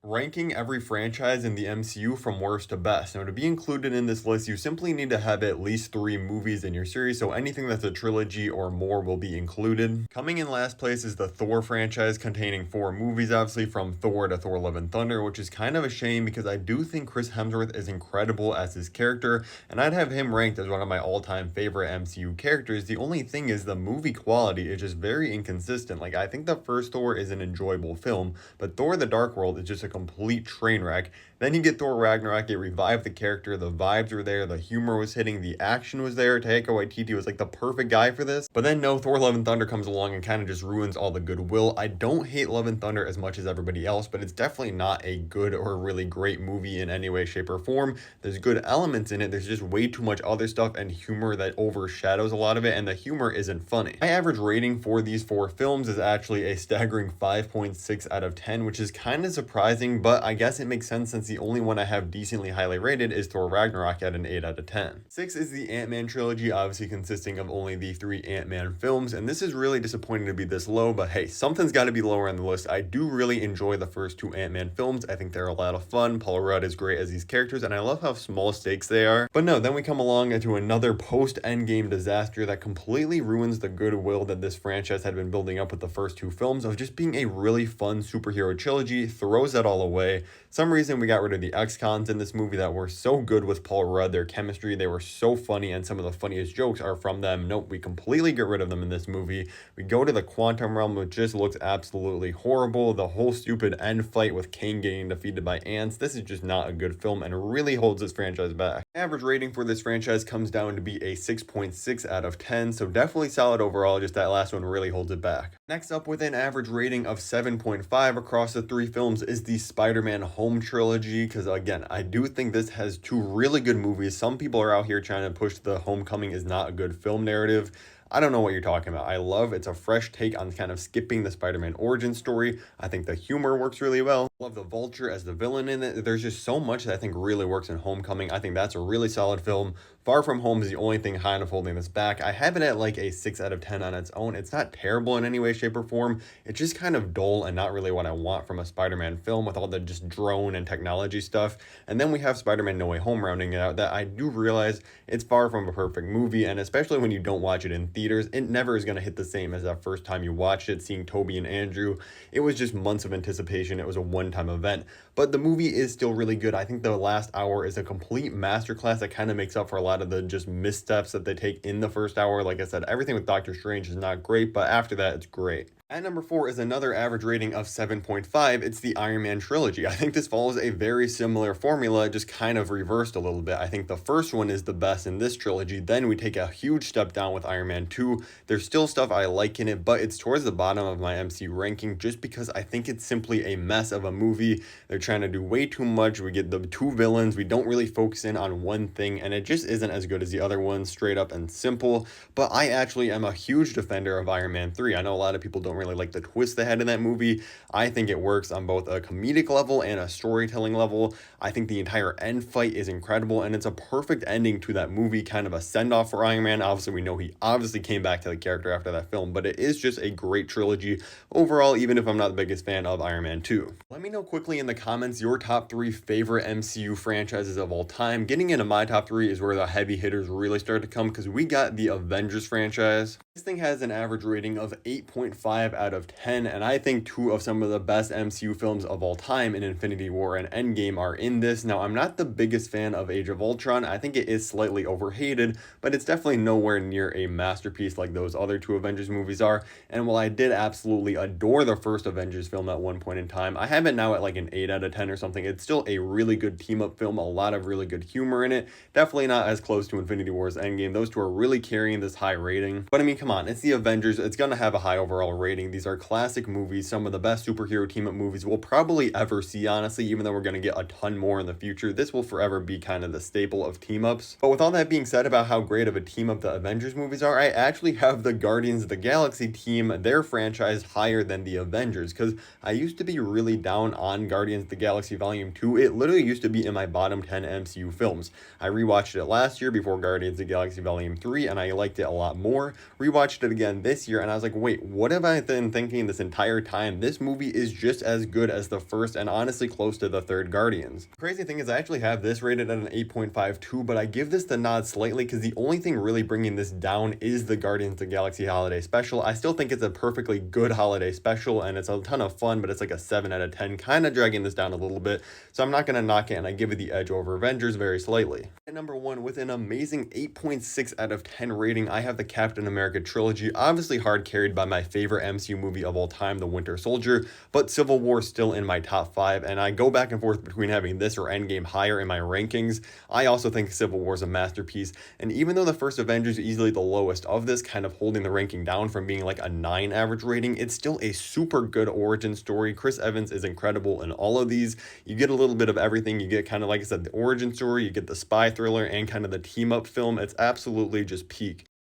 ranking every franchise in the MCU from worst to best. Now, to be included in this list, you simply need to have at least 3 movies in your series, so anything that's a trilogy or more will be included. Coming in last place is the Thor franchise, containing 4 movies, obviously, from Thor to Thor Love and Thunder, which is kind of a shame because I do think Chris Hemsworth is incredible as his character, and I'd have him ranked as one of my all-time favorite MCU characters. The only thing is the movie quality is just very inconsistent. Like, I think the first Thor is an enjoyable film, but Thor the Dark World is just a complete train wreck. Then you get Thor Ragnarok, it revived the character, the vibes were there, the humor was hitting, the action was there. Taika Waititi was like the perfect guy for this. But then no, Thor Love and Thunder comes along and kind of just ruins all the goodwill. I don't hate Love and Thunder as much as everybody else, but it's definitely not a good or really great movie in any way, shape, or form. There's good elements in it, there's just way too much other stuff and humor that overshadows a lot of it, and the humor isn't funny. My average rating for these 4 films is actually a staggering 5.6 out of 10, which is kind of surprising, but I guess it makes sense since the only one I have decently highly rated is Thor Ragnarok at an 8 out of 10. 6 is the Ant-Man trilogy, obviously consisting of only the 3 Ant-Man films, and this is really disappointing to be this low, but hey, something's got to be lower on the list. I do really enjoy the first 2 Ant-Man films. I think they're a lot of fun. Paul Rudd is great as these characters, and I love how small stakes they are. But no, then we come along into another post-Endgame disaster that completely ruins the goodwill that this franchise had been building up with the first 2 films of just being a really fun superhero trilogy, throws that all away. Some reason we got rid of the ex-cons in this movie that were so good with Paul Rudd, their chemistry, they were so funny, and some of the funniest jokes are from them. Nope, we completely get rid of them in this movie. We go to the quantum realm, which just looks absolutely horrible. The whole stupid end fight with Kane getting defeated by ants, this is just not a good film and really holds this franchise back. Average rating for this franchise comes down to be a 6.6 out of 10, so definitely solid overall, just that last one really holds it back. Next up, with an average rating of 7.5 across the 3 films, is the Spider-Man Home trilogy, because again, I do think this has 2 really good movies. Some people are out here trying to push the Homecoming is not a good film narrative. I don't know what you're talking about. I love it's a fresh take on kind of skipping the Spider-Man origin story. I think the humor works really well. Love the Vulture as the villain in it. There's just so much that I think really works in Homecoming. I think that's a really solid film. Far From Home is the only thing kind of holding this back. I have it at like a 6 out of 10 on its own. It's not terrible in any way, shape, or form. It's just kind of dull and not really what I want from a Spider-Man film with all the just drone and technology stuff. And then we have Spider-Man No Way Home rounding it out, that I do realize it's far from a perfect movie, and especially when you don't watch it in theaters, it never is going to hit the same as that first time you watched it, seeing Toby and Andrew. It was just months of anticipation. It was a one-time event, but the movie is still really good. I think the last hour is a complete masterclass that kind of makes up for a lot of the just missteps that they take in the first hour. Like I said, everything with Doctor Strange is not great, but after that, it's great. At number 4 is another average rating of 7.5. It's the Iron Man trilogy. I think this follows a very similar formula, just kind of reversed a little bit. I think the first one is the best in this trilogy. Then we take a huge step down with Iron Man 2. There's still stuff I like in it, but it's towards the bottom of my MCU ranking just because I think it's simply a mess of a movie. They're trying to do way too much. We get the 2 villains. We don't really focus in on one thing, and it just isn't as good as the other ones, straight up and simple. But I actually am a huge defender of Iron Man 3. I know a lot of people don't really like the twist they had in that movie. I think it works on both a comedic level and a storytelling level. I think the entire end fight is incredible, and it's a perfect ending to that movie, kind of a send-off for Iron Man. Obviously, we know he obviously came back to the character after that film, but it is just a great trilogy overall, even if I'm not the biggest fan of Iron Man 2. Let me know quickly in the comments your top 3 favorite MCU franchises of all time. Getting into my top 3 is where the heavy hitters really start to come, because we got the Avengers franchise. This thing has an average rating of 8.5 out of 10, and I think 2 of some of the best MCU films of all time in Infinity War and Endgame are in this. Now, I'm not the biggest fan of Age of Ultron. I think it is slightly overhated, but it's definitely nowhere near a masterpiece like those other 2 Avengers movies are. And while I did absolutely adore the first Avengers film at one point in time, I have it now at like an 8 out of 10 or something. It's still a really good team-up film, a lot of really good humor in it. Definitely not as close to Infinity War's Endgame. Those 2 are really carrying this high rating. But I mean, come on, it's the Avengers. It's gonna have a high overall rating. These are classic movies, some of the best superhero team-up movies we'll probably ever see, honestly, even though we're going to get a ton more in the future. This will forever be kind of the staple of team-ups. But with all that being said about how great of a team-up the Avengers movies are, I actually have the Guardians of the Galaxy team, their franchise, higher than the Avengers, because I used to be really down on Guardians of the Galaxy Volume 2. It literally used to be in my bottom 10 MCU films. I rewatched it last year before Guardians of the Galaxy Volume 3, and I liked it a lot more. Rewatched rewatched it again this year and I was like, wait, what have I been thinking this entire time? This movie is just as good as the first and honestly close to the third Guardians. Crazy thing is I actually have this rated at an 8.52, but I give this the nod slightly because the only thing really bringing this down is the Guardians of the Galaxy Holiday Special. I still think it's a perfectly good holiday special and it's a ton of fun, but it's like a 7 out of 10, kind of dragging this down a little bit. So I'm not going to knock it and I give it the edge over Avengers very slightly. At number 1, with an amazing 8.6 out of 10 rating, I have the Captain America trilogy, obviously hard carried by my favorite MCU movie of all time, The Winter Soldier, but Civil War still in my top 5, and I go back and forth between having this or Endgame higher in my rankings. I also think Civil War is a masterpiece, and even though the first Avengers is easily the lowest of this, kind of holding the ranking down from being like a 9 average rating, it's still a super good origin story. Chris Evans is incredible in all of these. You get a little bit of everything. You get kind of, like I said, the origin story, you get the spy thriller, and kind of the team up film. It's absolutely just peak.